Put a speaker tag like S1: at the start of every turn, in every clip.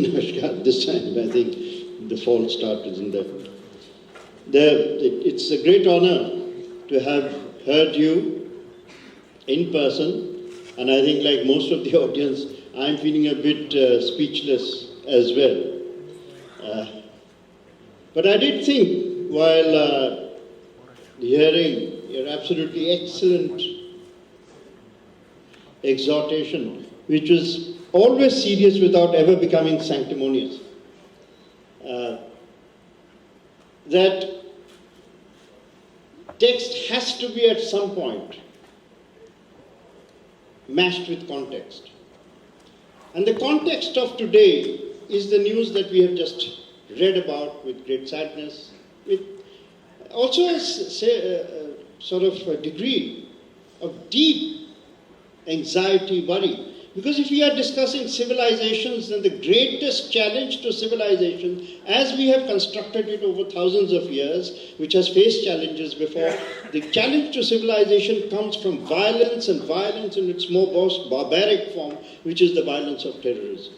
S1: Namaskar. This time I think the fault started in that. It's a great honor to have heard you in person, and I think like most of the audience, I'm feeling a bit speechless as well. But I did think while hearing your absolutely excellent exhortation, which was always serious without ever becoming sanctimonious, that text has to be at some point matched with context. And the context of today is the news that we have just read about with great sadness, with also a sort of a degree of deep anxiety, worry. Because if we are discussing civilizations, then the greatest challenge to civilization, as we have constructed it over thousands of years, which has faced challenges before, the challenge to civilization comes from violence, and violence in its most barbaric form, which is the violence of terrorism.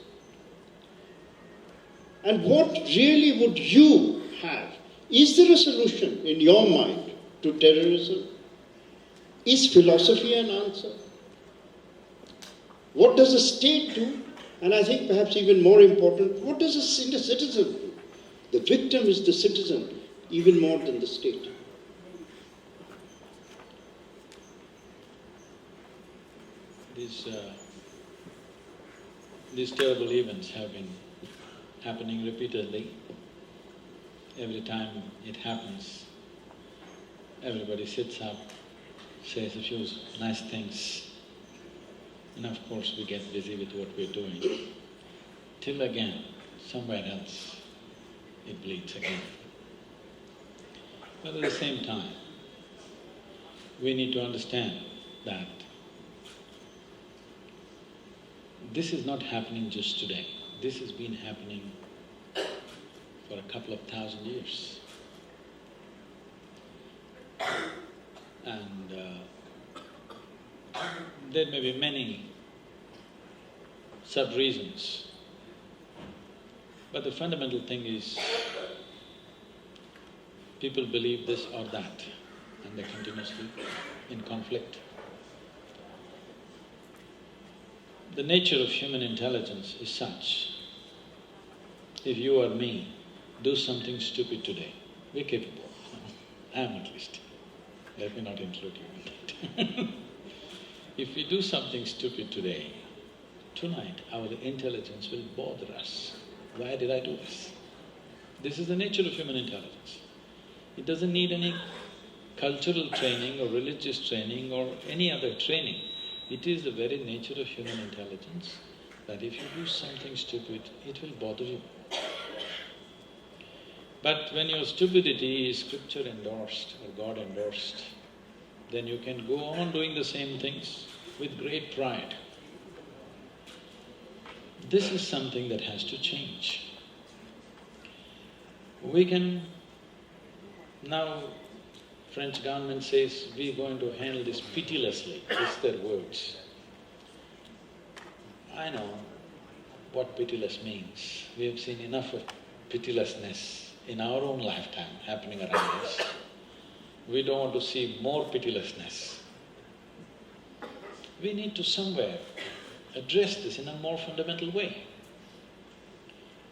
S1: And what really would you have? Is there a solution in your mind to terrorism? Is philosophy an answer? What does the state do? And I think perhaps even more important, what does a citizen do? The victim is the citizen, even more than the state.
S2: These terrible events have been happening repeatedly. Every time it happens, everybody sits up, says a few nice things, and of course we get busy with what we're doing, till again, somewhere else, it bleeds again. But at the same time, we need to understand that this is not happening just today. This has been happening for a couple of thousand years. And there may be many sub-reasons, but the fundamental thing is people believe this or that, and they're continuously in conflict. The nature of human intelligence is such, if you or me do something stupid today, we're capable. I am at least. Let me not include you in that. If we do something stupid today, tonight our intelligence will bother us. Why did I do this? This is the nature of human intelligence. It doesn't need any cultural training or religious training or any other training. It is the very nature of human intelligence that if you do something stupid, it will bother you. But when your stupidity is scripture endorsed or God endorsed, then you can go on doing the same things with great pride. This is something that has to change. We can… Now, French government says, we're going to handle this pitilessly, it's their words. I know what pitiless means. We have seen enough of pitilessness in our own lifetime happening around us. We don't want to see more pitilessness. We need to somewhere address this in a more fundamental way.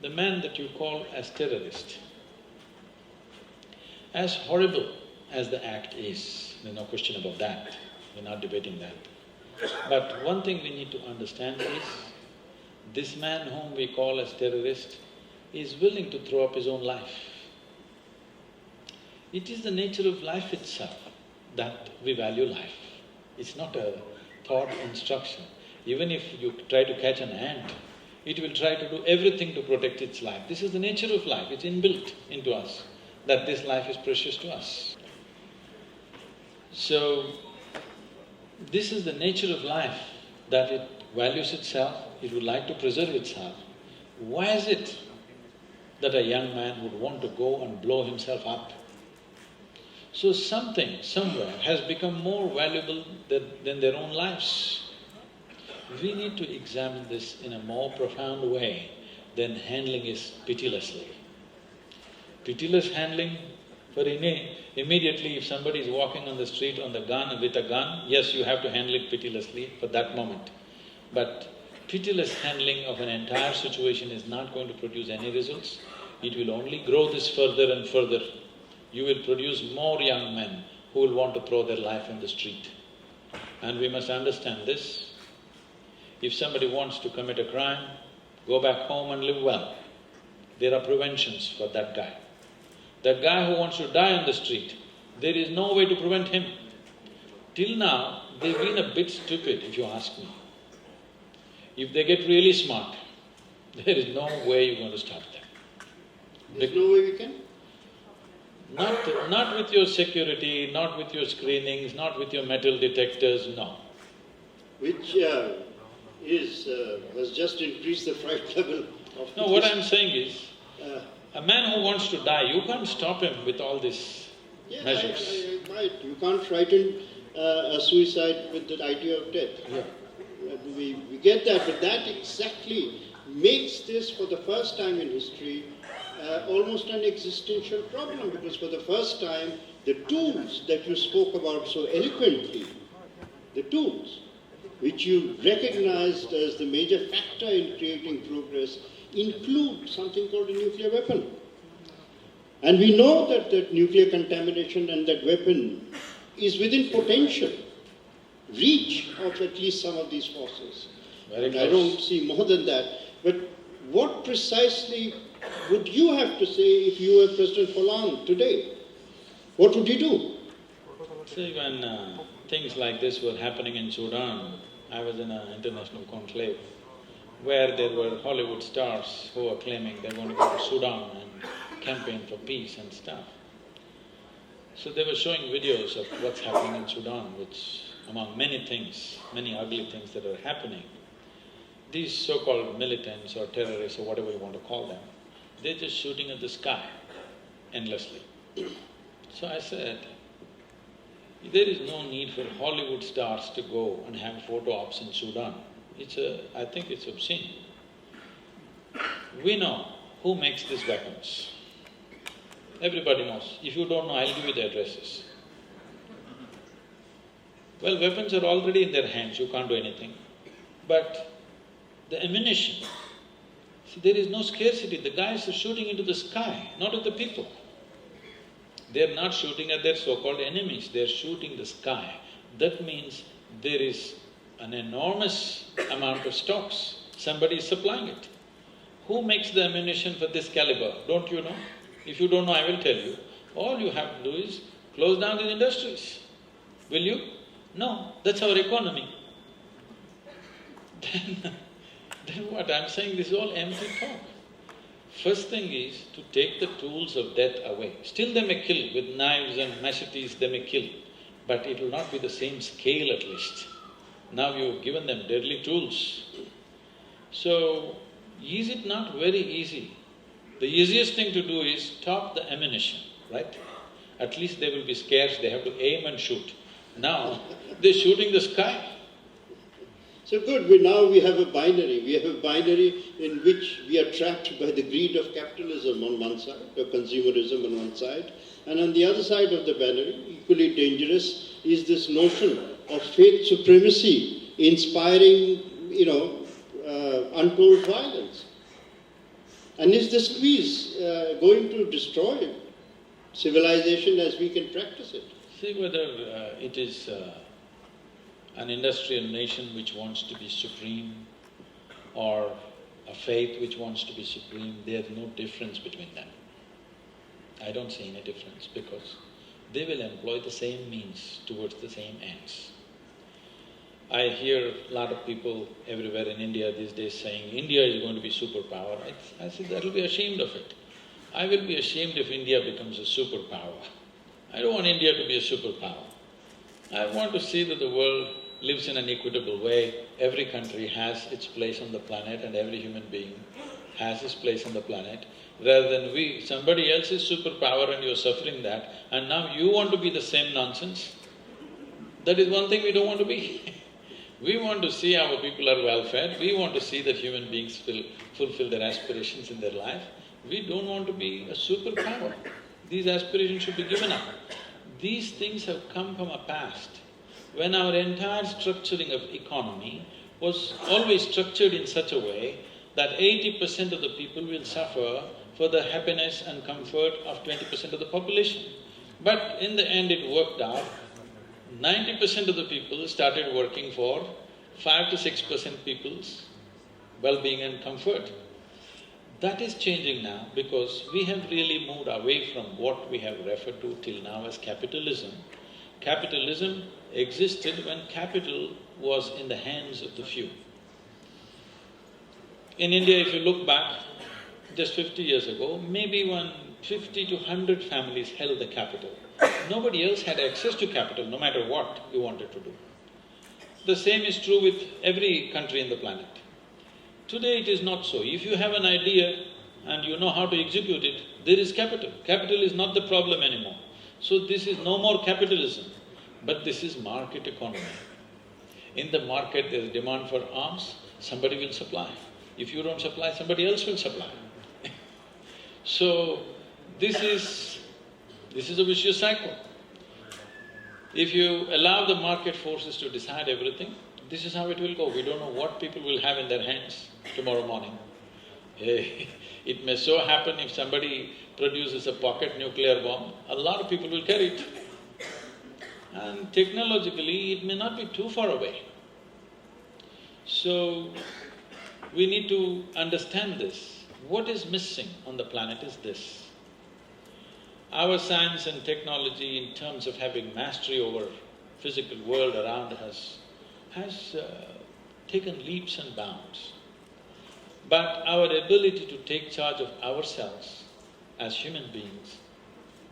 S2: The man that you call as terrorist, as horrible as the act is, there's no question about that, we're not debating that. But one thing we need to understand is, this man whom we call as terrorist is willing to throw up his own life. It is the nature of life itself that we value life. It's not a thought instruction. Even if you try to catch an ant, it will try to do everything to protect its life. This is the nature of life, it's inbuilt into us, that this life is precious to us. So, this is the nature of life, that it values itself, it would like to preserve itself. Why is it that a young man would want to go and blow himself up? So something, somewhere, has become more valuable than their own lives. We need to examine this in a more profound way. then handling is pitilessly. Pitiless handling for immediately if somebody is walking on the street on the gun, with a gun, yes, you have to handle it pitilessly for that moment. But pitiless handling of an entire situation is not going to produce any results. It will only grow this further and further. You will produce more young men who will want to throw their life in the street. And we must understand this. If somebody wants to commit a crime, go back home and live well. There are preventions for that guy. That guy who wants to die on the street, there is no way to prevent him. Till now, they've been a bit stupid, if you ask me. If they get really smart, there is no way you're going to stop them.
S1: There's no way we can?
S2: Not with your security, not with your screenings, not with your metal detectors, no.
S1: Which has just increased the fright level of…
S2: No, what I'm saying is, a man who wants to die, you can't stop him with all these measures.
S1: Right. You can't frighten a suicide with the idea of death.
S2: Yeah.
S1: We get that, but that exactly makes this, for the first time in history, almost an existential problem, because for the first time, the tools that you spoke about so eloquently, the tools which you recognized as the major factor in creating progress, include something called a nuclear weapon. And we know that nuclear contamination and that weapon is within potential reach of at least some of these forces.
S2: Very close.
S1: I don't see more than that. But what precisely would you have to say if you were President Hollande today? What would you do?
S2: See, when things like this were happening in Sudan, I was in an international conclave where there were Hollywood stars who were claiming they're going to go to Sudan and campaign for peace and stuff. So they were showing videos of what's happening in Sudan, which among many things, many ugly things that are happening, these so-called militants or terrorists or whatever you want to call them, they're just shooting at the sky endlessly. So I said, there is no need for Hollywood stars to go and have photo ops in Sudan. I think it's obscene. We know who makes these weapons. Everybody knows. If you don't know, I'll give you the addresses. Well, weapons are already in their hands, you can't do anything. But the ammunition, see, there is no scarcity. The guys are shooting into the sky, not at the people. They're not shooting at their so-called enemies, they're shooting the sky. That means there is an enormous amount of stocks. Somebody is supplying it. Who makes the ammunition for this caliber? Don't you know? If you don't know, I will tell you. All you have to do is close down the industries. Will you? No, that's our economy. Then what? I'm saying this is all empty talk. First thing is to take the tools of death away. Still they may kill, with knives and machetes they may kill, but it will not be the same scale at least. Now you've given them deadly tools. So, is it not very easy? The easiest thing to do is stop the ammunition, right? At least they will be scarce, they have to aim and shoot. Now, they're shooting the sky.
S1: So good, now we have a binary. We have a binary in which we are trapped by the greed of capitalism on one side, or consumerism on one side, and on the other side of the binary, equally dangerous, is this notion of faith supremacy inspiring, untold violence. And is the squeeze going to destroy civilization as we can practice it?
S2: See whether it is an industrial nation which wants to be supreme or a faith which wants to be supreme, there's no difference between them. I don't see any difference because they will employ the same means towards the same ends. I hear a lot of people everywhere in India these days saying, India is going to be superpower. I say, that'll be ashamed of it. I will be ashamed if India becomes a superpower. I don't want India to be a superpower. I want to see that the world lives in an equitable way. Every country has its place on the planet and every human being has his place on the planet. Rather than somebody else is superpower and you're suffering that, and now you want to be the same nonsense. That is one thing we don't want to be. We want to see our people are well fed, we want to see that human beings fulfill their aspirations in their life. We don't want to be a superpower. These aspirations should be given up. These things have come from a past when our entire structuring of economy was always structured in such a way that 80% of the people will suffer for the happiness and comfort of 20% of the population. But in the end it worked out, 90% of the people started working for 5 to 6% people's well-being and comfort. That is changing now because we have really moved away from what we have referred to till now as capitalism. Capitalism existed when capital was in the hands of the few. In India, if you look back, just 50 years ago, maybe 50 to 100 families held the capital. Nobody else had access to capital, no matter what you wanted to do. The same is true with every country in the planet. Today it is not so. If you have an idea and you know how to execute it, there is capital. Capital is not the problem anymore. So this is no more capitalism, but this is market economy. In the market there is demand for arms, somebody will supply. If you don't supply, somebody else will supply. So this is a vicious cycle. If you allow the market forces to decide everything, this is how it will go. We don't know what people will have in their hands tomorrow morning. It may so happen if somebody produces a pocket nuclear bomb, a lot of people will carry it. And technologically, it may not be too far away. So, we need to understand this. What is missing on the planet is this. Our science and technology in terms of having mastery over physical world around us has taken leaps and bounds. But our ability to take charge of ourselves as human beings,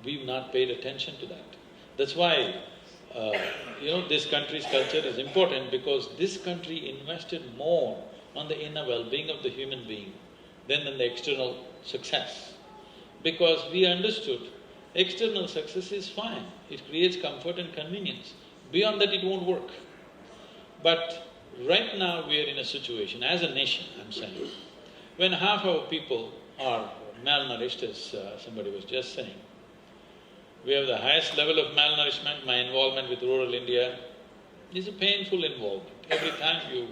S2: we've not paid attention to that. That's why, this country's culture is important because this country invested more on the inner well-being of the human being than on the external success. Because we understood external success is fine, it creates comfort and convenience. Beyond that, it won't work. But right now we are in a situation, as a nation, I'm saying, when half our people are malnourished, as somebody was just saying. We have the highest level of malnourishment. My involvement with rural India is a painful involvement. Every time you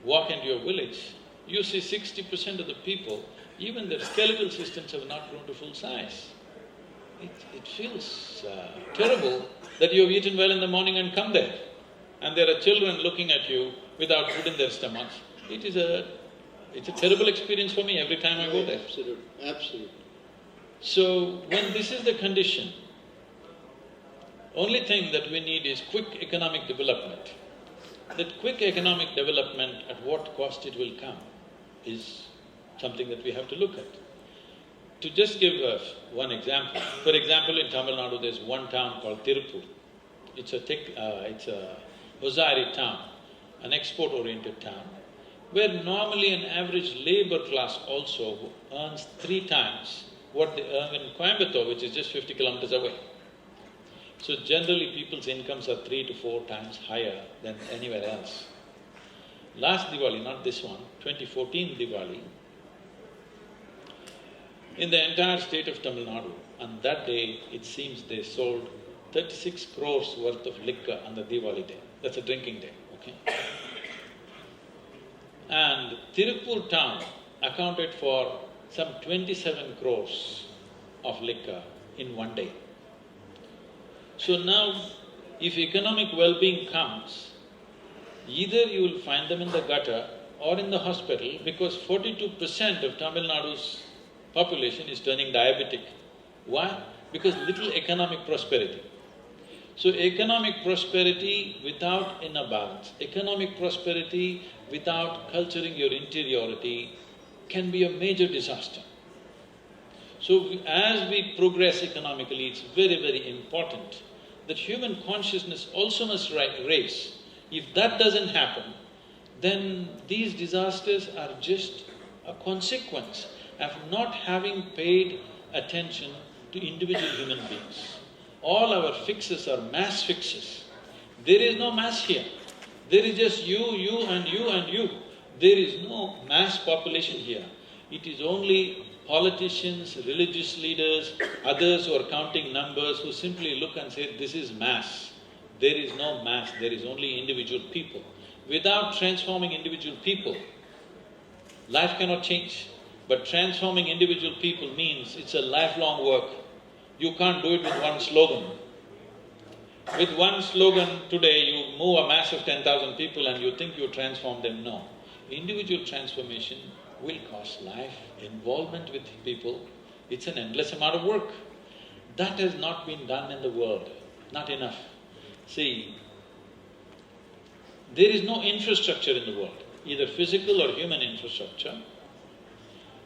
S2: walk into your village, you see 60% of the people, even their skeletal systems have not grown to full size. It feels terrible that you have eaten well in the morning and come there, and there are children looking at you without food in their stomachs. It's a terrible experience for me every time I go there.
S1: Absolutely, absolutely.
S2: So, when this is the condition, only thing that we need is quick economic development. That quick economic development, at what cost it will come, is something that we have to look at. To just give one example, for example, in Tamil Nadu there's one town called Tirupur. It's a Hosari town, an export-oriented town, where normally an average labor class also earns 3 times what they earn in Coimbatore, which is just 50 kilometers away. So generally people's incomes are 3 to 4 times higher than anywhere else. Last Diwali, not this one, 2014 Diwali, in the entire state of Tamil Nadu, on that day it seems they sold 36 crores worth of liquor on the Diwali day. That's a drinking day, okay? And Tirupur town accounted for some 27 crores of liquor in one day. So now, if economic well-being comes, either you will find them in the gutter or in the hospital, because 42% of Tamil Nadu's population is turning diabetic. Why? Because little economic prosperity. So economic prosperity without inner balance, economic prosperity without culturing your interiority can be a major disaster. So as we progress economically, it's very, very important that human consciousness also must raise. If that doesn't happen, then these disasters are just a consequence of not having paid attention to individual human beings. All our fixes are mass fixes. There is no mass here. There is just you and you and you. There is no mass population here. It is only politicians, religious leaders, others who are counting numbers who simply look and say, this is mass. There is no mass, there is only individual people. Without transforming individual people, life cannot change. But transforming individual people means it's a lifelong work. You can't do it with one slogan. With one slogan today, you move a mass of 10,000 people and you think you transform them. No. Individual transformation will cost life, involvement with people. It's an endless amount of work. That has not been done in the world, not enough. See, there is no infrastructure in the world, either physical or human infrastructure,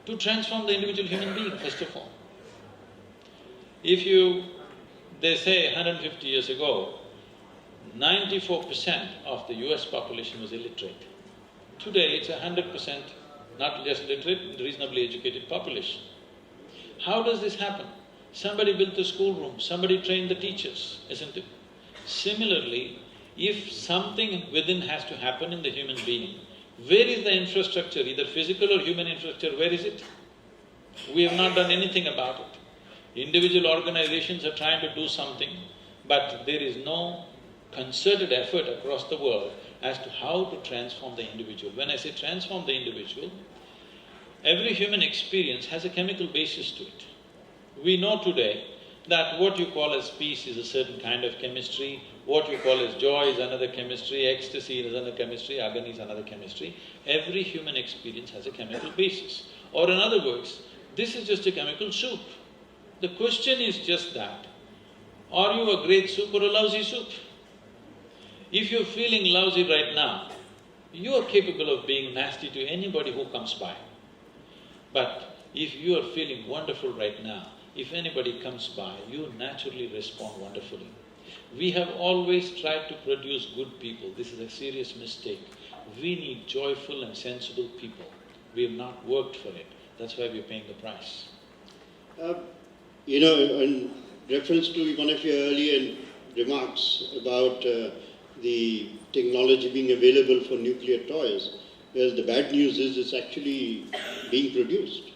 S2: to transform the individual human being, first of all. They say 150 years ago, 94% of the US population was illiterate. Today it's 100% not just literate, reasonably educated population. How does this happen? Somebody built the schoolroom, somebody trained the teachers, isn't it? Similarly, if something within has to happen in the human being, where is the infrastructure, either physical or human infrastructure, where is it? We have not done anything about it. Individual organizations are trying to do something, but there is no concerted effort across the world as to how to transform the individual. When I say transform the individual, every human experience has a chemical basis to it. We know today that what you call as peace is a certain kind of chemistry, what you call as joy is another chemistry, ecstasy is another chemistry, agony is another chemistry. Every human experience has a chemical basis. Or in other words, this is just a chemical soup. The question is just that, are you a great soup or a lousy soup? If you're feeling lousy right now, you are capable of being nasty to anybody who comes by. But if you are feeling wonderful right now, if anybody comes by, you naturally respond wonderfully. We have always tried to produce good people. This is a serious mistake. We need joyful and sensible people. We have not worked for it. That's why we're paying the price.
S1: In reference to one of your earlier remarks about the technology being available for nuclear toys, well, the bad news is it's actually being produced,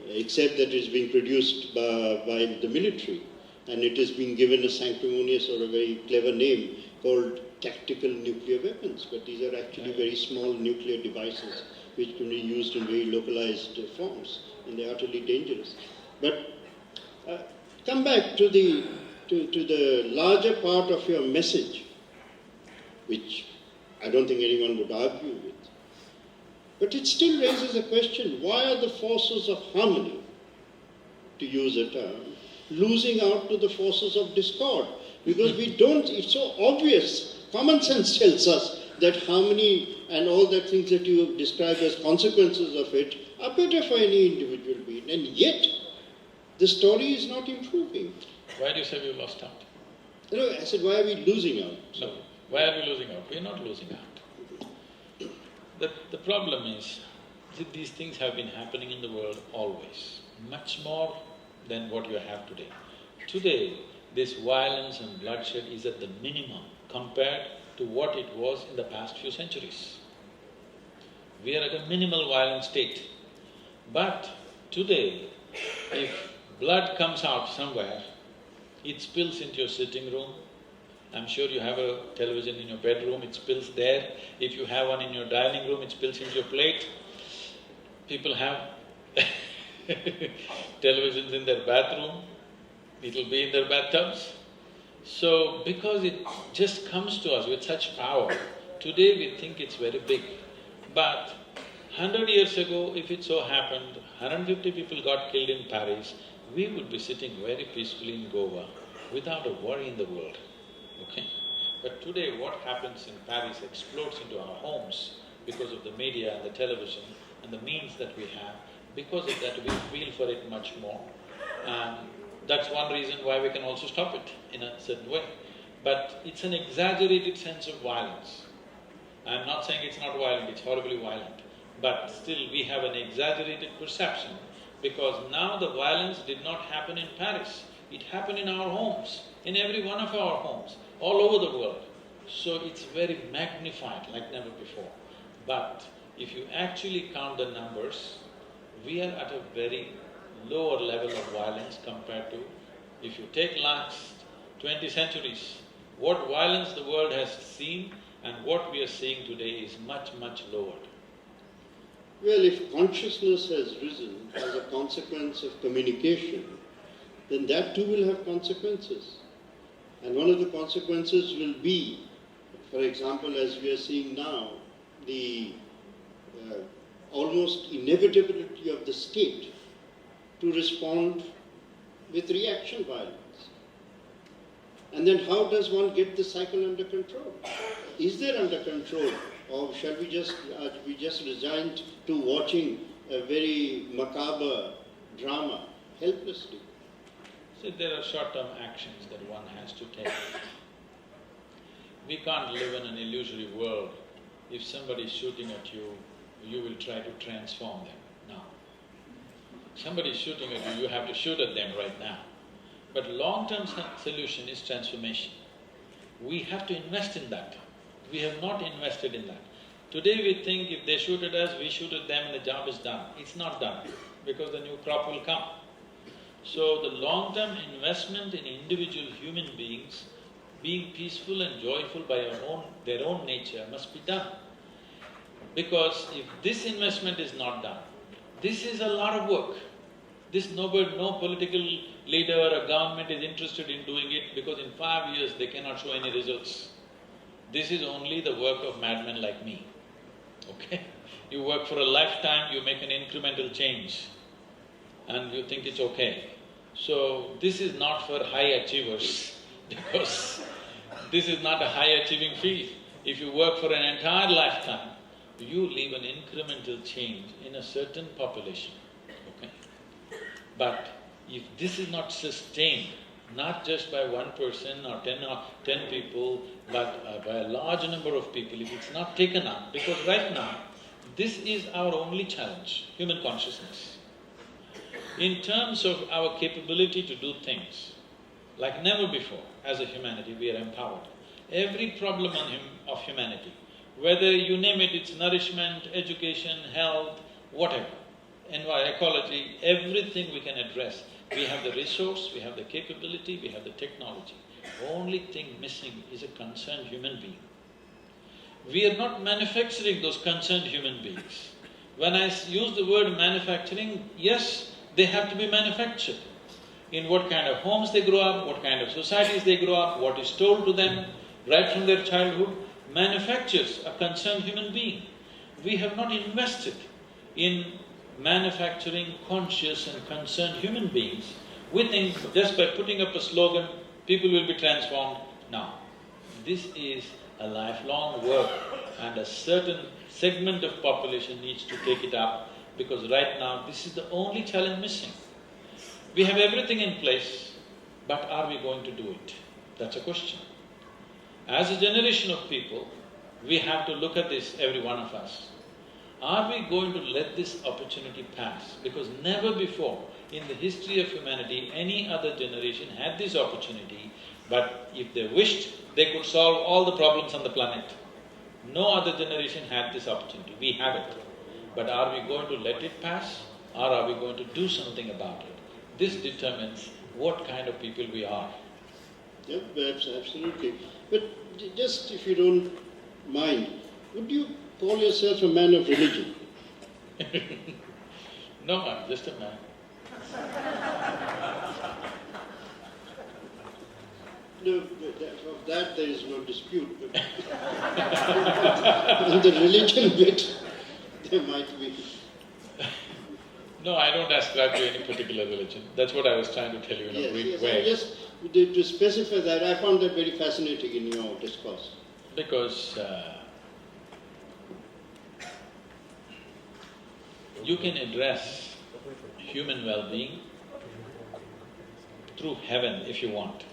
S1: except that it's being produced by the military, and it is being given a sanctimonious or a very clever name called tactical nuclear weapons, but these are actually very small nuclear devices which can be used in very localized forms, and they're utterly dangerous. But come back to the larger part of your message, which I don't think anyone would argue with. But it still raises a question, why are the forces of harmony, to use a term, losing out to the forces of discord? Because we don't, it's so obvious, common sense tells us that harmony and all the things that you have described as consequences of it are better for any individual being, and yet the story is not improving.
S2: Why do you say we lost out?
S1: I said, why are we losing out?
S2: No, why are we losing out? We're not losing out. The problem is that these things have been happening in the world always, much more than what you have today. Today, this violence and bloodshed is at the minimum compared to what it was in the past few centuries. We are at a minimal violent state. But today, if blood comes out somewhere, it spills into your sitting room. I'm sure you have a television in your bedroom, it spills there. If you have one in your dining room, it spills into your plate. People have televisions in their bathroom, it'll be in their bathtubs. So, because it just comes to us with such power, today we think it's very big. But 100 years ago, if it so happened, 150 people got killed in Paris, we would be sitting very peacefully in Goa without a worry in the world, okay? But today what happens in Paris explodes into our homes because of the media and the television and the means that we have. Because of that, we feel for it much more. And that's one reason why we can also stop it in a certain way. But it's an exaggerated sense of violence. I'm not saying it's not violent, it's horribly violent. But still we have an exaggerated perception because now the violence did not happen in Paris. It happened in our homes, in every one of our homes, all over the world. So it's very magnified like never before. But if you actually count the numbers, we are at a very lower level of violence compared to… If you take last 20 centuries, what violence the world has seen and what we are seeing today is much, much lowered.
S1: Well, if consciousness has risen as a consequence of communication, then that too will have consequences. And one of the consequences will be, for example, as we are seeing now, the almost inevitability of the state to respond with reaction violence. And then how does one get the cycle under control? Is there under control, or shall we just resigned to watching a very macabre drama helplessly?
S2: So there are short-term actions that one has to take. We can't live in an illusory world. If somebody is shooting at you, you will try to transform them. No. Somebody is shooting at you, you have to shoot at them right now. But long-term solution is transformation. We have to invest in that. We have not invested in that. Today we think if they shoot at us, we shoot at them and the job is done. It's not done, because the new crop will come. So the long-term investment in individual human beings being peaceful and joyful by their own nature must be done. Because if this investment is not done, this is a lot of work. No political leader or government is interested in doing it, because in 5 years they cannot show any results. This is only the work of madmen like me, okay? You work for a lifetime, you make an incremental change and you think it's okay. So this is not for high achievers because this is not a high achieving field. If you work for an entire lifetime, you leave an incremental change in a certain population, okay? But if this is not sustained, not just by one person or ten people, but by a large number of people, if it's not taken up, because right now, this is our only challenge, human consciousness. In terms of our capability to do things, like never before, as a humanity, we are empowered. Every problem of humanity, whether you name it, it's nourishment, education, health, whatever, ecology, everything we can address. We have the resource, we have the capability, we have the technology. Only thing missing is a concerned human being. We are not manufacturing those concerned human beings. When I use the word manufacturing, yes, they have to be manufactured. In what kind of homes they grow up, what kind of societies they grow up, what is told to them right from their childhood, manufactures a concerned human being. We have not invested in manufacturing conscious and concerned human beings. We think just by putting up a slogan, people will be transformed. No. This is a lifelong work and a certain segment of population needs to take it up, because right now this is the only challenge missing. We have everything in place, but are we going to do it? That's a question. As a generation of people, we have to look at this, every one of us. Are we going to let this opportunity pass? Because never before in the history of humanity, any other generation had this opportunity, but if they wished, they could solve all the problems on the planet. No other generation had this opportunity, we have it. But are we going to let it pass, or are we going to do something about it? This determines what kind of people we are.
S1: Yeah, perhaps, absolutely. But just if you don't mind, would you call yourself a man of religion?
S2: No, I'm just a man.
S1: No, of that there is no dispute, but on the religion bit, there might be.
S2: No, I don't ascribe to any particular religion. That's what I was trying to tell you in a brief way.
S1: Just to specify that, I found that very fascinating in your discourse.
S2: Because you can address human well-being through heaven if you want.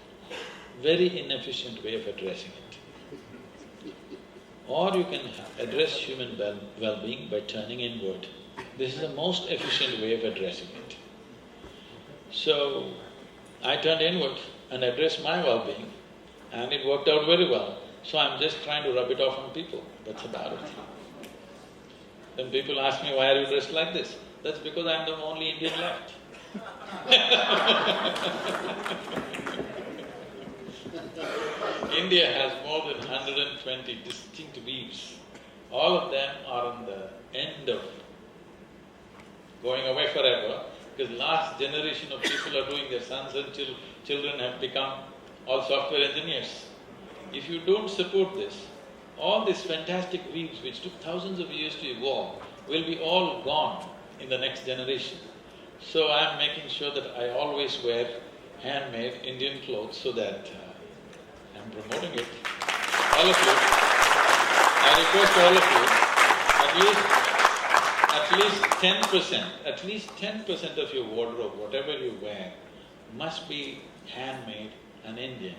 S2: Very inefficient way of addressing it. Or you can address human well-being by turning inward. This is the most efficient way of addressing it. So, I turned inward and addressed my well-being, and it worked out very well. So I'm just trying to rub it off on people, that's about it. When people ask me, why are you dressed like this? That's because I'm the only Indian left. India has more than 120 distinct views. All of them are on the end of going away forever, because last generation of people are doing, their sons and children have become all software engineers. If you don't support this, all these fantastic views which took thousands of years to evolve will be all gone in the next generation. So I'm making sure that I always wear handmade Indian clothes so that I'm promoting it. All of you, I request all of you, at least 10% of your wardrobe, whatever you wear, must be handmade and Indian.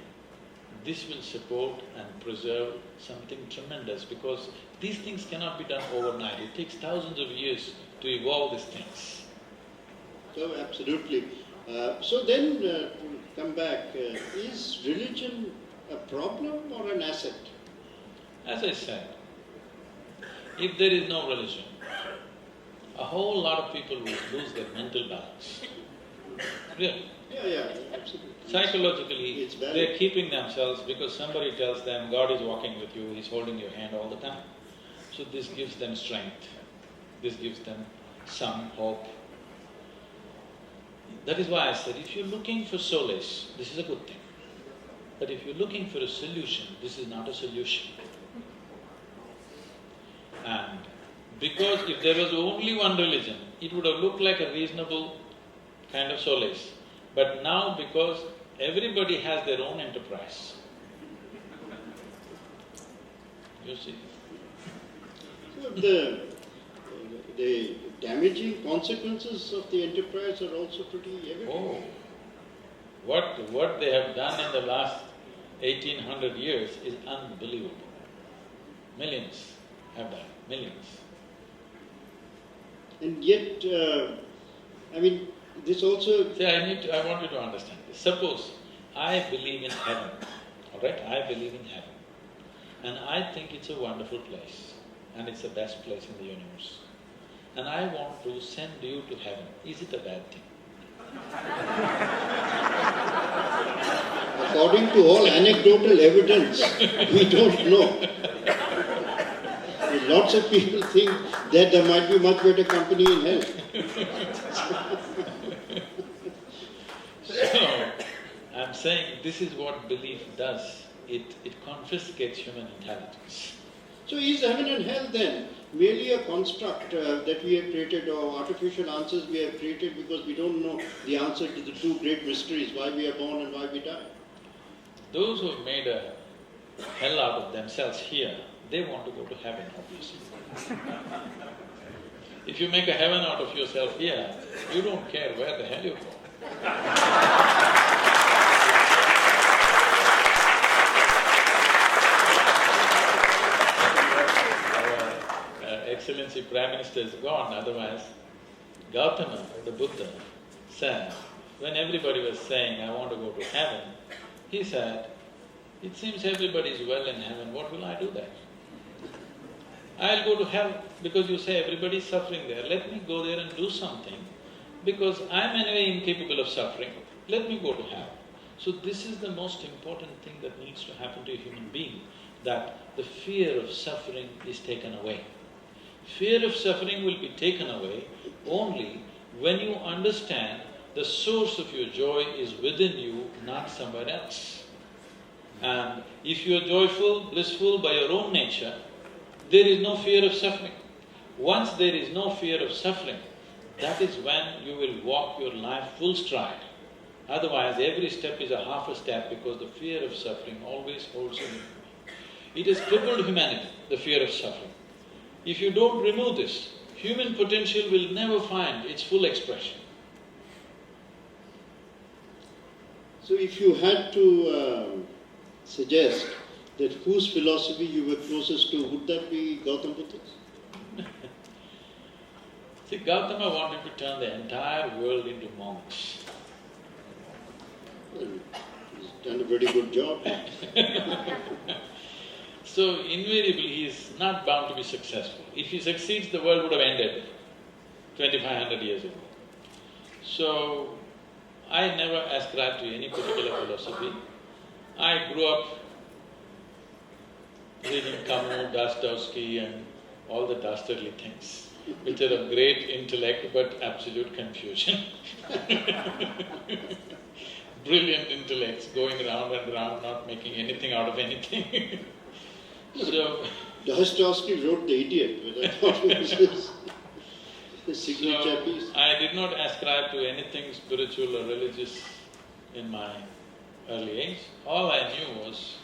S2: This will support and preserve something tremendous, because these things cannot be done overnight. It takes thousands of years to evolve these things.
S1: So, absolutely. So then, to come back, is religion a problem or an asset?
S2: As I said, if there is no religion, a whole lot of people will lose their mental balance. Really.
S1: Yeah, absolutely.
S2: Psychologically,
S1: It's valid.
S2: they're keeping themselves because somebody tells them, God is walking with you, He's holding your hand all the time. So this gives them strength, this gives them some hope. That is why I said, if you're looking for solace, this is a good thing. But if you're looking for a solution, this is not a solution. And because if there was only one religion, it would have looked like a reasonable kind of solace. But now, because everybody has their own enterprise, you see.
S1: So the damaging consequences of the enterprise are also pretty evident.
S2: Oh, what they have done in the last 1800 years is unbelievable. Millions have done, millions.
S1: And yet, this also…
S2: See, I want you to understand this. Suppose I believe in heaven, all right? I believe in heaven. And I think it's a wonderful place, and it's the best place in the universe. And I want to send you to heaven. Is it a bad thing?
S1: According to all anecdotal evidence, we don't know. Lots of people think that there might be much better company in hell.
S2: So, I'm saying this is what belief does. It confiscates human intelligence.
S1: So is heaven and hell then merely a construct that we have created, or artificial answers we have created because we don't know the answer to the two great mysteries, why we are born and why we die?
S2: Those who have made a hell out of themselves here, they want to go to heaven, obviously. If you make a heaven out of yourself here, you don't care where the hell you go. Excellency Prime Minister is gone, otherwise Gautama, the Buddha, said, when everybody was saying, I want to go to heaven, he said, it seems everybody is well in heaven, what will I do there? I'll go to hell because you say everybody is suffering there, let me go there and do something, because I'm anyway incapable of suffering, let me go to hell. So this is the most important thing that needs to happen to a human being, that the fear of suffering is taken away. Fear of suffering will be taken away only when you understand the source of your joy is within you, not somewhere else. And if you are joyful, blissful by your own nature, there is no fear of suffering. Once there is no fear of suffering, that is when you will walk your life full stride. Otherwise, every step is a half a step because the fear of suffering always holds you. It has crippled humanity, the fear of suffering. If you don't remove this, human potential will never find its full expression.
S1: So if you had to suggest that whose philosophy you were closest to, would that be Gautam Buddha's?
S2: See, Gautama wanted to turn the entire world into monks.
S1: Well, he's done a pretty good job.
S2: So invariably he is not bound to be successful. If he succeeds, the world would have ended 2,500 years ago. So I never ascribed to any particular philosophy. I grew up reading Camus, Dostoevsky and all the dastardly things, which are of great intellect but absolute confusion. Brilliant intellects going round and round, not making anything out of anything. So…
S1: Dostoevsky wrote The Idiot, which I thought was his signature piece.
S2: I did not ascribe to anything spiritual or religious in my early age. All I knew was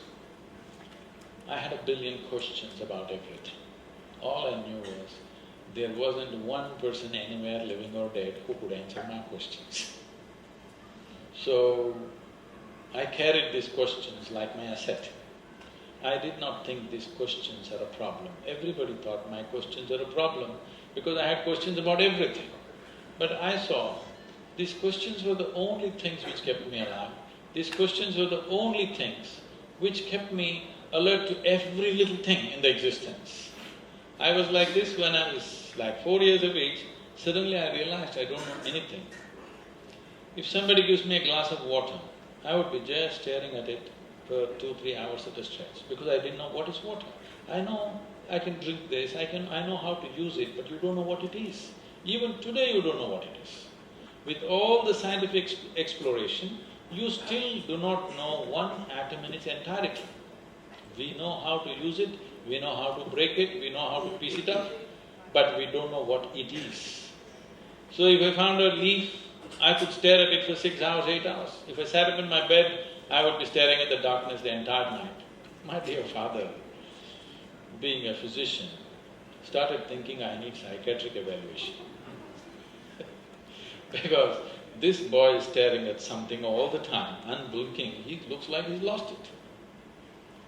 S2: I had a billion questions about everything. All I knew was there wasn't one person anywhere, living or dead, who could answer my questions. So I carried these questions like my asset. I did not think these questions are a problem. Everybody thought my questions are a problem because I had questions about everything. But I saw these questions were the only things which kept me alive. These questions were the only things which kept me alert to every little thing in the existence. I was like this when I was like 4 years of age. Suddenly I realized I don't know anything. If somebody gives me a glass of water, I would be just staring at it for 2-3 hours at a stretch because I didn't know what is water. I know I can drink this, I know how to use it, but you don't know what it is. Even today you don't know what it is. With all the scientific exploration, you still do not know one atom in its entirety. We know how to use it, we know how to break it, we know how to piece it up, but we don't know what it is. So if I found a leaf, I could stare at it for 6 hours, 8 hours. If I sat up in my bed, I would be staring at the darkness the entire night. My dear father, being a physician, started thinking I need psychiatric evaluation. Because this boy is staring at something all the time, unblinking, he looks like he's lost it.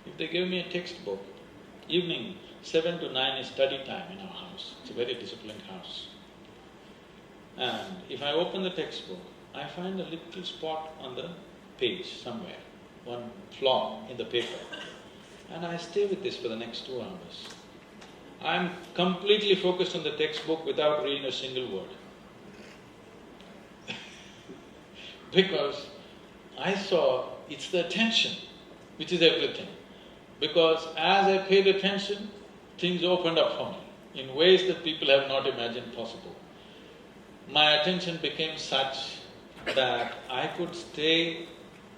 S2: If they gave me a textbook, evening 7 to 9 is study time in our house. It's a very disciplined house. And if I open the textbook, I find a little spot on the page somewhere, one flaw in the paper, and I stay with this for the next 2 hours. I'm completely focused on the textbook without reading a single word. Because I saw it's the attention which is everything. Because as I paid attention, things opened up for me in ways that people have not imagined possible. My attention became such that I could stay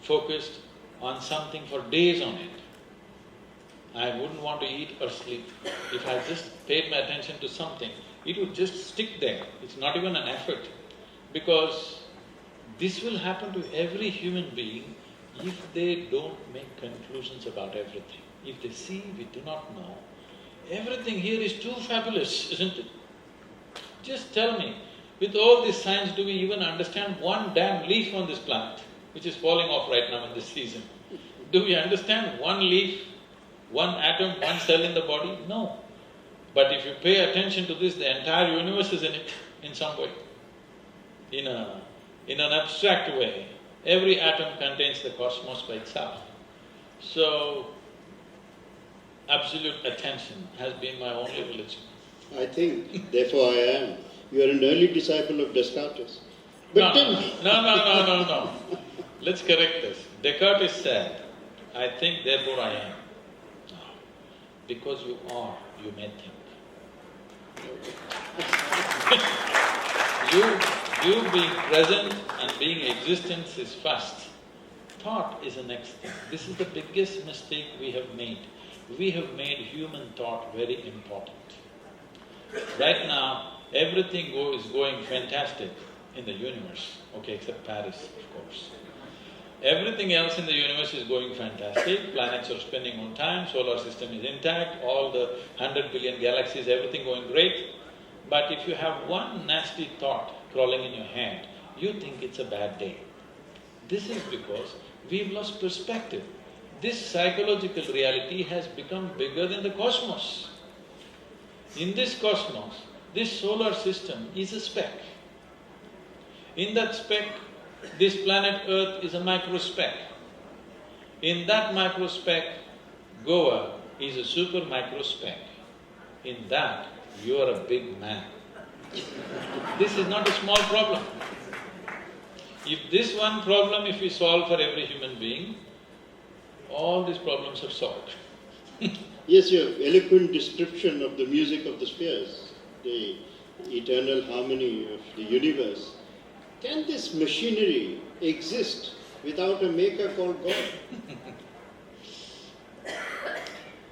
S2: focused on something for days on it. I wouldn't want to eat or sleep. If I just paid my attention to something, it would just stick there. It's not even an effort. Because this will happen to every human being if they don't make conclusions about everything. If they see we do not know, everything here is too fabulous, isn't it? Just tell me, with all this science, do we even understand one damn leaf on this planet, which is falling off right now in this season? Do we understand one leaf, one atom, one cell in the body? No. But if you pay attention to this, the entire universe is in it in some way. In an abstract way, every atom contains the cosmos by itself. So, absolute attention has been my only religion.
S1: I think, therefore I am. You are an early disciple of Descartes. But
S2: No. Let's correct this. Descartes said, I think, therefore I am. No. Because you are, you may think. You being present and being existence is first. Thought is the next thing. This is the biggest mistake we have made. We have made human thought very important. Right now, everything is going fantastic in the universe, okay, except Paris, of course. Everything else in the universe is going fantastic, planets are spending on time, solar system is intact, all the 100 billion galaxies, everything going great. But if you have one nasty thought crawling in your head, you think it's a bad day. This is because we've lost perspective. This psychological reality has become bigger than the cosmos. In this cosmos, this solar system is a speck. In that speck, this planet Earth is a microspeck. In that microspeck, Goa is a super micro speck. In that, you are a big man. This is not a small problem. If this one problem, if we solve for every human being, all these problems are solved.
S1: Yes, your eloquent description of the music of the spheres, the eternal harmony of the universe. Can this machinery exist without a maker called God?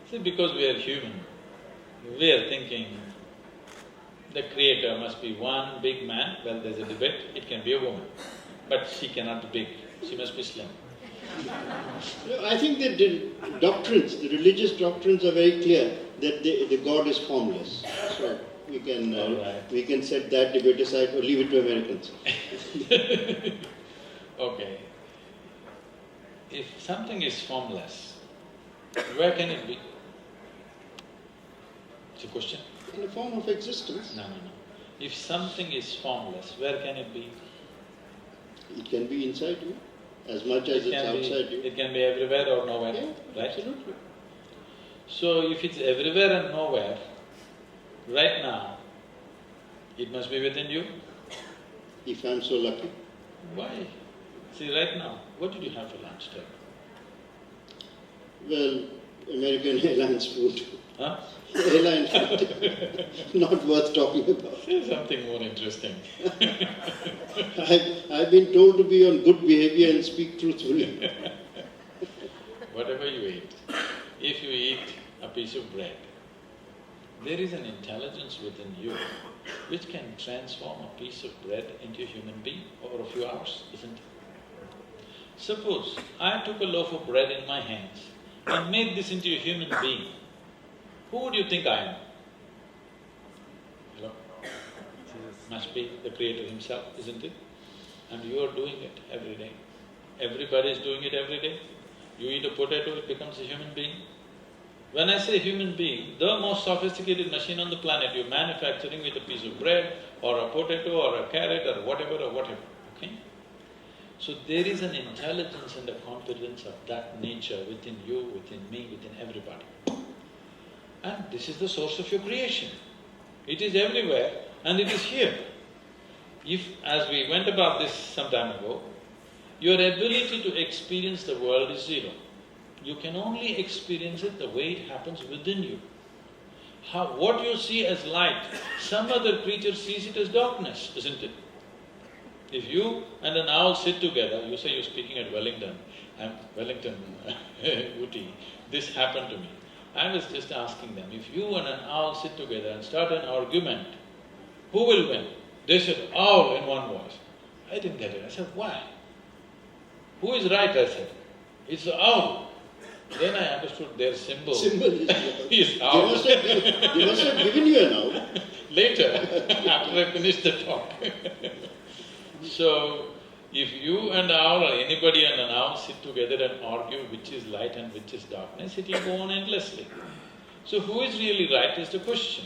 S2: See, because we are human, we are thinking the creator must be one big man. Well, there's a debate, it can be a woman, but she cannot be big, she must be slim.
S1: I think that the doctrines, the religious doctrines are very clear that the God is formless. So we can set that debate aside or leave it to Americans.
S2: Okay. If something is formless, where can it be? It's a question?
S1: In the form of existence.
S2: No. If something is formless, where can it be?
S1: It can be inside you, as much as it's outside you.
S2: It can be everywhere or nowhere,
S1: Yeah,
S2: right?
S1: absolutely.
S2: So if it's everywhere and nowhere, right now, it must be within you.
S1: If I'm so lucky.
S2: Why? See, right now, what did you have for lunch today?
S1: Well, American Airlines food.
S2: Huh?
S1: Airline food. Not worth talking about.
S2: Say something more interesting.
S1: I've been told to be on good behavior and speak truthfully.
S2: Whatever you eat, if you eat a piece of bread, there is an intelligence within you which can transform a piece of bread into a human being over a few hours, isn't it? Suppose I took a loaf of bread in my hands and made this into a human being, who would you think I am? Hello? Must be the Creator Himself, isn't it? And you are doing it every day. Everybody is doing it every day. You eat a potato, it becomes a human being. When I say human being, the most sophisticated machine on the planet you're manufacturing with a piece of bread or a potato or a carrot or whatever, okay? So there is an intelligence and a competence of that nature within you, within me, within everybody. And this is the source of your creation. It is everywhere and it is here. If, as we went about this some time ago, your ability to experience the world is zero. You can only experience it the way it happens within you. What you see as light, some other creature sees it as darkness, isn't it? If you and an owl sit together, you say you're speaking at Wellington, Ooty, this happened to me. I was just asking them, if you and an owl sit together and start an argument, who will win? They said, owl in one voice. I didn't get it. I said, why? Who is right? I said, it's the owl. Then I understood their symbol.
S1: Symbol
S2: is owl.
S1: They must have given you an owl.
S2: Later, after I finished the talk. So, if you and owl or anybody and an owl sit together and argue which is light and which is darkness, it will go on endlessly. So who is really right is the question.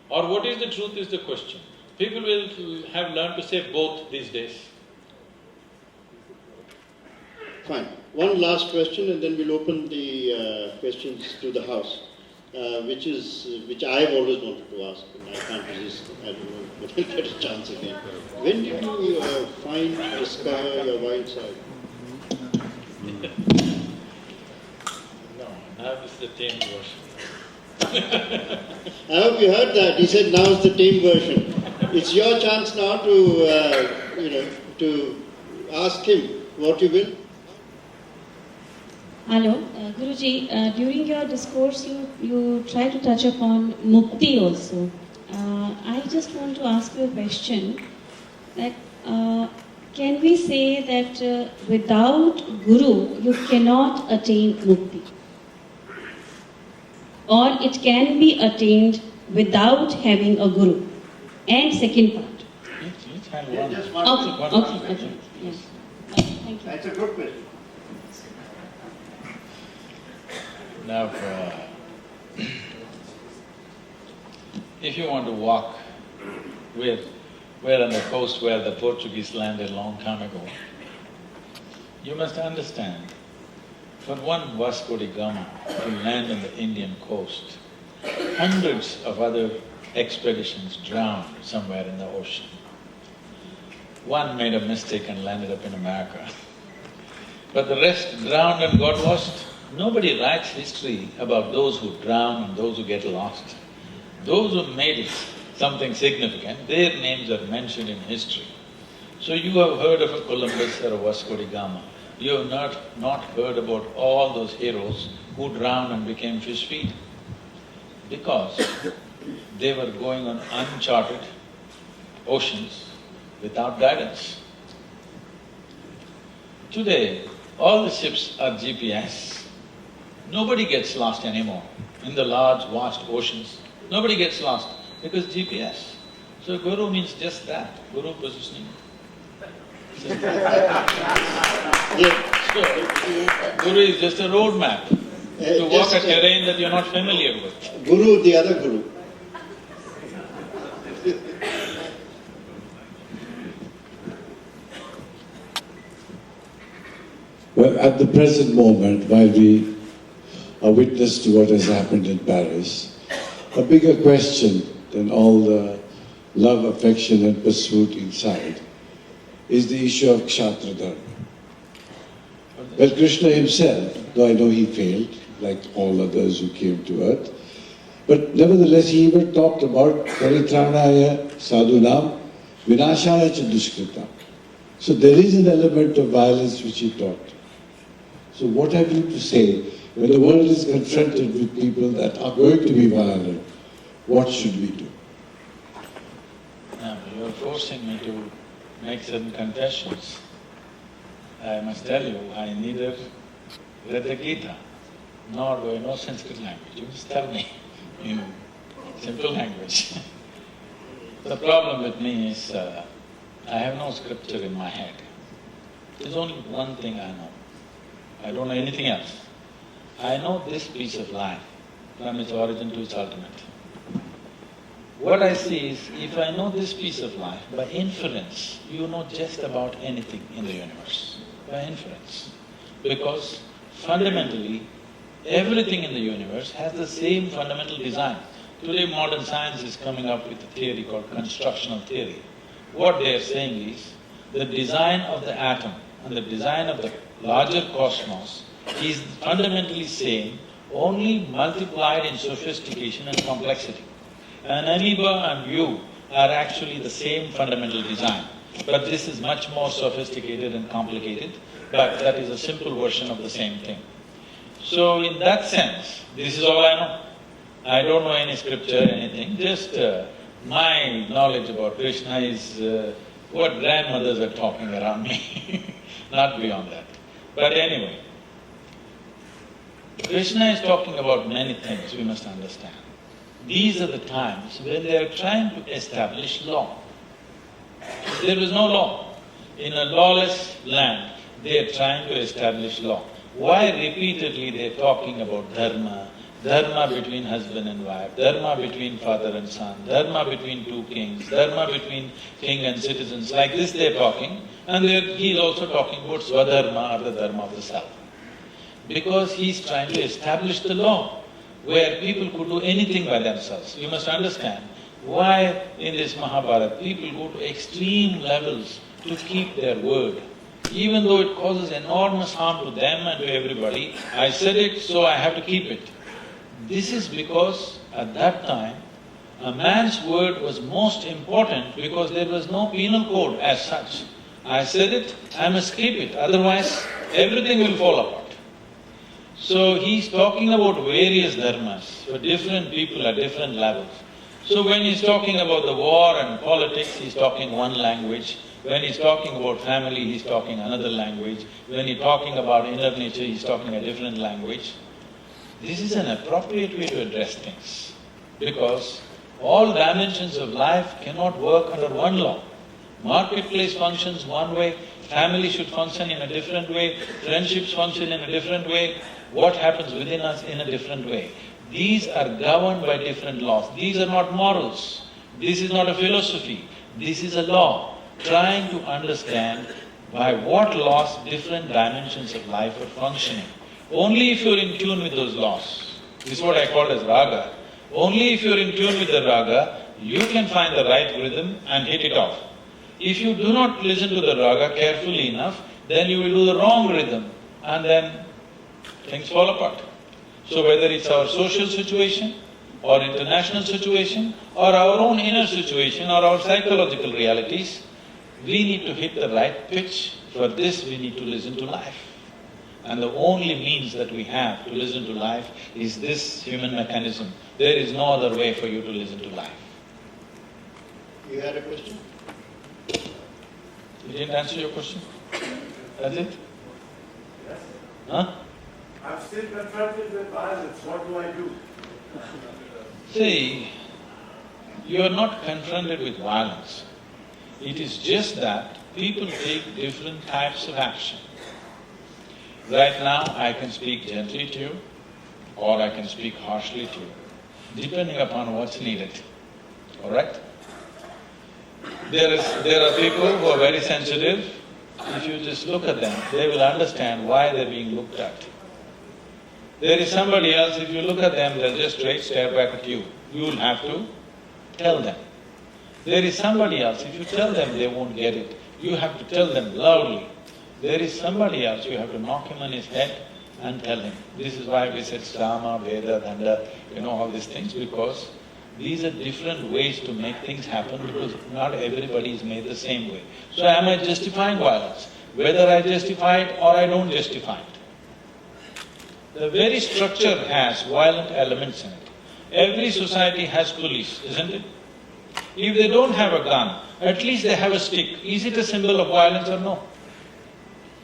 S2: Or what is the truth is the question. People will have learned to say both these days.
S1: Fine. One last question and then we'll open the questions to the house, which I've always wanted to ask and I can't resist. I don't know if I'll get a chance again. When did you discover your wild side?
S2: No, now this is the tame version.
S1: I hope you heard that. He said now is the tame version. It's your chance now to, to ask him what you will.
S3: Hello, Guruji, during your discourse you try to touch upon mukti also. I just want to ask you a question that can we say that without Guru you cannot attain mukti? Or it can be attained without having a Guru? And second part.
S2: Let's have one.
S3: Okay. Yes. Thank you.
S1: That's a good question.
S2: Now, if you want to walk where on the coast where the Portuguese landed long time ago, you must understand For one Vasco da Gama to land on the Indian coast, hundreds of other expeditions drowned somewhere in the ocean. One made a mistake and landed up in America. But the rest drowned and got lost. Nobody writes history about those who drown and those who get lost. Those who made it something significant, their names are mentioned in history. So you have heard of a Columbus or a Vasco da Gama. You have not heard about all those heroes who drowned and became fish feed. Because they were going on uncharted oceans without guidance. Today, all the ships are GPS. Nobody gets lost anymore in the large, vast oceans. Nobody gets lost because GPS. So Guru means just that, Guru positioning. So Guru is just a roadmap to walk a terrain that you're not familiar with.
S1: Guru, the other Guru.
S4: Well, at the present moment, while we are witness to what has happened in Paris, a bigger question than all the love, affection and pursuit inside is the issue of Kshatriya Dharma. Well, Krishna himself, though I know he failed, like all others who came to earth, but nevertheless he even talked about Paritranaya Sadhunam Vinashaya Cha Dushkritam. So there is an element of violence which he taught. So what have you to say when the world is confronted with people that are going to be violent? What should we do?
S2: Now, you are forcing me to make certain confessions. I must tell you, I neither read the Gita, nor do I know Sanskrit language. You just tell me in simple language. The problem with me is, I have no scripture in my head. There's only one thing I know. I don't know anything else. I know this piece of life from its origin to its ultimate. What I see is, if I know this piece of life, by inference, you know just about anything in the universe. By inference. Because fundamentally, everything in the universe has the same fundamental design. Today modern science is coming up with a theory called constructional theory. What they are saying is, the design of the atom and the design of the larger cosmos is fundamentally same, only multiplied in sophistication and complexity. An amoeba and you are actually the same fundamental design, but this is much more sophisticated and complicated, but that is a simple version of the same thing. So in that sense, this is all I know. I don't know any scripture, anything, just my knowledge about Krishna is what grandmothers are talking around me, not beyond that. But anyway, Krishna is talking about many things we must understand. These are the times when they are trying to establish law. There is no law. In a lawless land, they are trying to establish law. Why repeatedly they are talking about dharma, dharma between husband and wife, dharma between father and son, dharma between two kings, dharma between king and citizens, like this they are talking, and he is also talking about swadharma or the dharma of the self. Because he is trying to establish the law, where people could do anything by themselves. You must understand why in this Mahabharata people go to extreme levels to keep their word. Even though it causes enormous harm to them and to everybody, I said it, so I have to keep it. This is because at that time, a man's word was most important because there was no penal code as such. I said it, I must keep it, otherwise everything will fall apart. So he's talking about various dharmas for different people at different levels. So when he's talking about the war and politics, he's talking one language. When he's talking about family, he's talking another language. When he's talking about inner nature, he's talking a different language. This is an appropriate way to address things, because all dimensions of life cannot work under one law. Marketplace functions one way, family should function in a different way, friendships function in a different way, what happens within us in a different way. These are governed by different laws. These are not morals. This is not a philosophy. This is a law, trying to understand by what laws different dimensions of life are functioning. Only if you're in tune with those laws, this is what I call as raga, only if you're in tune with the raga, you can find the right rhythm and hit it off. If you do not listen to the raga carefully enough, then you will do the wrong rhythm and then things fall apart. So whether it's our social situation, or international situation, or our own inner situation, or our psychological realities, we need to hit the right pitch. For this, we need to listen to life. And the only means that we have to listen to life is this human mechanism. There is no other way for you to listen to life.
S1: You had a question?
S2: You didn't answer your question? That's it?
S5: Yes.
S2: Huh?
S5: I'm still confronted with violence. What do I do?
S2: See, you are not confronted with violence. It is just that people take different types of action. Right now, I can speak gently to you, or I can speak harshly to you, depending upon what's needed, all right? There are people who are very sensitive. If you just look at them, they will understand why they're being looked at. There is somebody else, if you look at them, they'll just straight stare back at you. You will have to tell them. There is somebody else, if you tell them, they won't get it. You have to tell them loudly. There is somebody else, you have to knock him on his head and tell him. This is why we said Sama, Veda, Danda, all these things, because these are different ways to make things happen, because not everybody is made the same way. So am I justifying violence? Whether I justify it or I don't justify it. The very structure has violent elements in it. Every society has police, isn't it? If they don't have a gun, at least they have a stick. Is it a symbol of violence or no?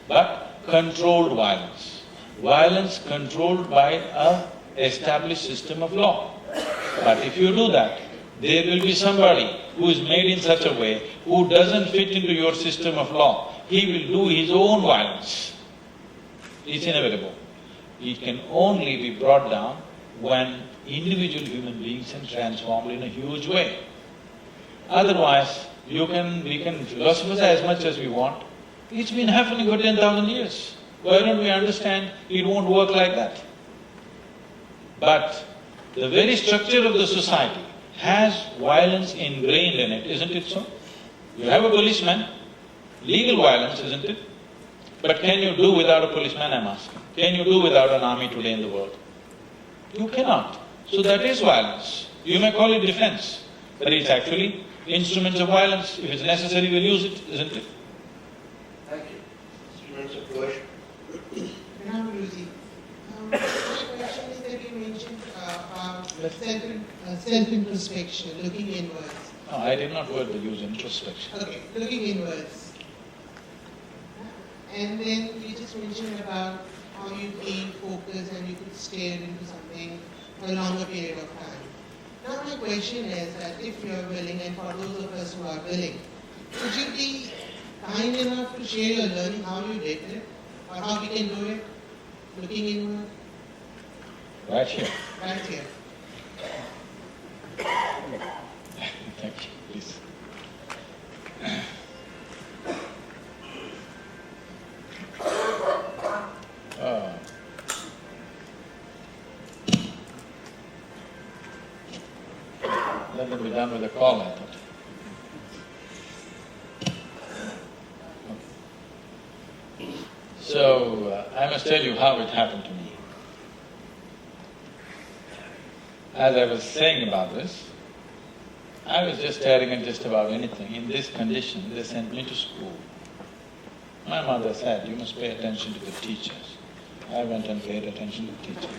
S2: But controlled violence. Violence controlled by an established system of law. But if you do that, there will be somebody who is made in such a way who doesn't fit into your system of law. He will do his own violence. It's inevitable. It can only be brought down when individual human beings are transformed in a huge way. Otherwise, we can philosophize as much as we want. It's been happening for 10,000 years. Why don't we understand it won't work like that? But the very structure of the society has violence ingrained in it, isn't it so? You have a policeman, legal violence, isn't it? But can you do without a policeman, I'm asking? Can you do without an army today in the world? You cannot. So that is violence. You may call it defense, but it's actually instruments of violence. If it's necessary, we'll use it, isn't it?
S5: Thank you.
S1: Instruments of coercion.
S6: Ram Guruji, my question is that you mentioned about self-introspection, looking inwards.
S2: No, I did not use introspection.
S6: Okay, looking inwards. And then you just mentioned about how you gain focus and you could stare into something for a longer period of time. Now my question is that if you're willing, and for those of us who are willing, would you be kind enough to share your learning, how you did it, or how we can do it, looking inward?
S2: Right here.
S6: Right here.
S2: Thank you, please. Let them be done with the call, I thought. Okay. So, I must tell you how it happened to me. As I was saying about this, I was just staring at just about anything. In this condition, they sent me to school. My mother said, you must pay attention to the teachers. I went and paid attention to the teachers.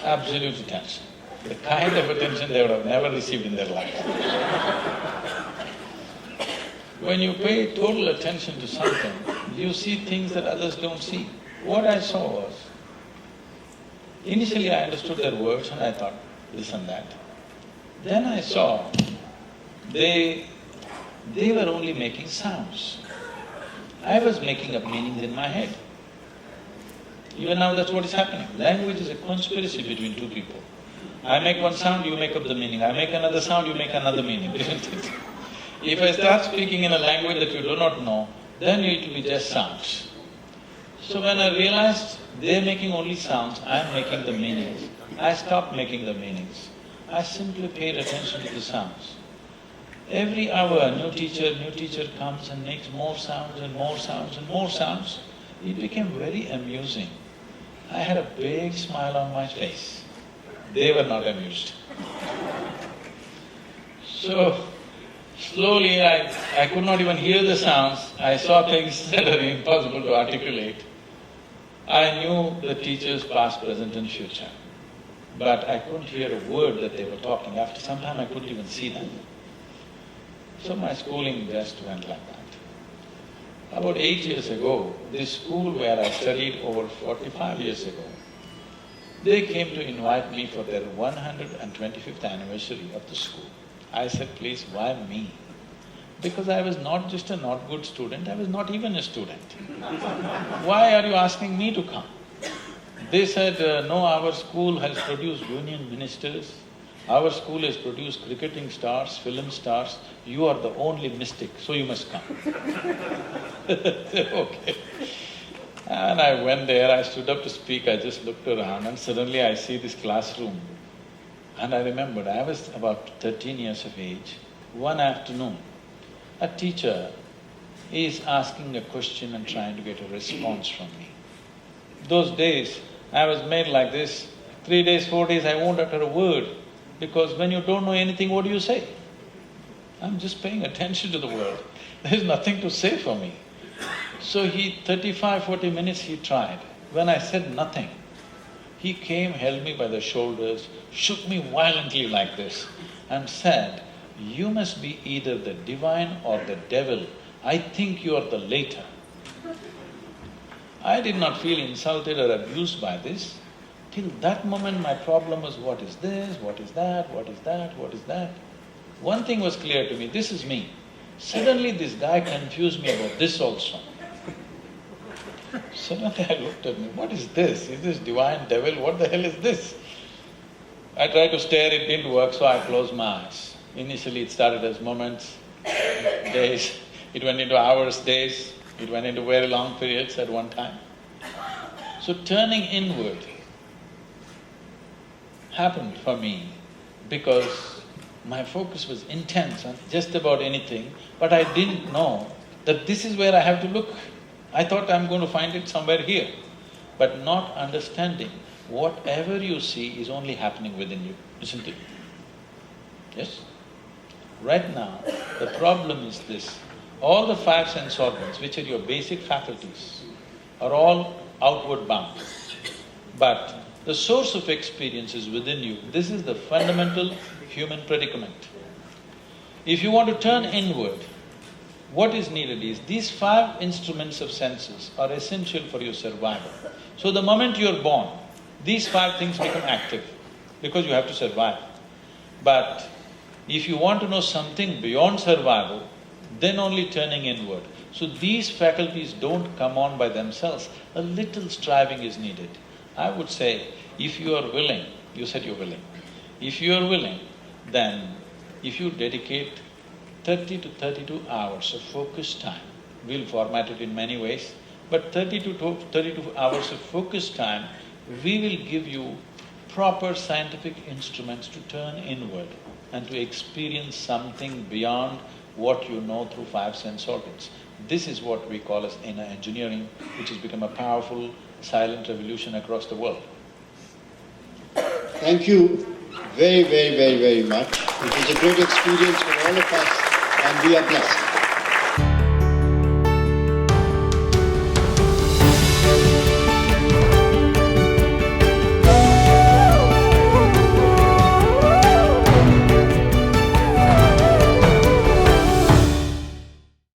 S2: Absolute attention. The kind of attention they would have never received in their life. When you pay total attention to something, you see things that others don't see. What I saw was, initially I understood their words and I thought, this and that. Then I saw they were only making sounds. I was making up meanings in my head. Even now that's what is happening. Language is a conspiracy between two people. I make one sound, you make up the meaning. I make another sound, you make another meaning, isn't it? If I start speaking in a language that you do not know, then it will be just sounds. So when I realized they're making only sounds, I'm making the meanings, I stopped making the meanings. I simply paid attention to the sounds. Every hour, a new teacher comes and makes more sounds and more sounds and more sounds. It became very amusing. I had a big smile on my face. They were not amused. So, slowly I could not even hear the sounds. I saw things that are impossible to articulate. I knew the teachers past, present and future, but I couldn't hear a word that they were talking. After some time I couldn't even see them. So my schooling just went like that. About 8 years ago, this school where I studied over 45 years ago, they came to invite me for their 125th anniversary of the school. I said, please, why me? Because I was not just a not good student, I was not even a student. Why are you asking me to come? They said, no, our school has produced union ministers, our school has produced cricketing stars, film stars, you are the only mystic, so you must come. Okay. And I went there, I stood up to speak, I just looked around and suddenly I see this classroom. And I remembered, I was about 13 years of age. One afternoon, a teacher is asking a question and trying to get a response from me. Those days, I was made like this, 3 days, 4 days, I won't utter a word, because when you don't know anything, what do you say? I'm just paying attention to the world. There's nothing to say for me. So 35-40 minutes he tried. When I said nothing, he came, held me by the shoulders, shook me violently like this and said, you must be either the divine or the devil. I think you are the latter. I did not feel insulted or abused by this. Till that moment my problem was, what is this, what is that, what is that, what is that? One thing was clear to me, this is me. Suddenly this guy confused me about this also. Suddenly I looked at me, what is this? Is this divine, devil, what the hell is this? I tried to stare, it didn't work, so I closed my eyes. Initially it started as moments, days, it went into hours, days, it went into very long periods at one time. So turning inward happened for me because my focus was intense on just about anything, but I didn't know that this is where I have to look. I thought I'm going to find it somewhere here, but not understanding whatever you see is only happening within you, isn't it? Yes? Right now, the problem is this, all the five sense organs, which are your basic faculties, are all outward bound. But the source of experience is within you. This is the fundamental human predicament. If you want to turn inward, what is needed is, these five instruments of senses are essential for your survival. So the moment you're born, these five things become active because you have to survive. But if you want to know something beyond survival, then only turning inward. So these faculties don't come on by themselves, a little striving is needed. I would say, if you are willing, you said you're willing, if you are willing, then if you dedicate 30 to 32 hours of focused time, we'll format it in many ways, but 30 to 32 hours of focused time, we will give you proper scientific instruments to turn inward and to experience something beyond what you know through five sense organs. This is what we call as inner engineering, which has become a powerful, silent revolution across the world.
S1: Thank you very, very, very, very much. It was a great experience for all of us, and we are blessed.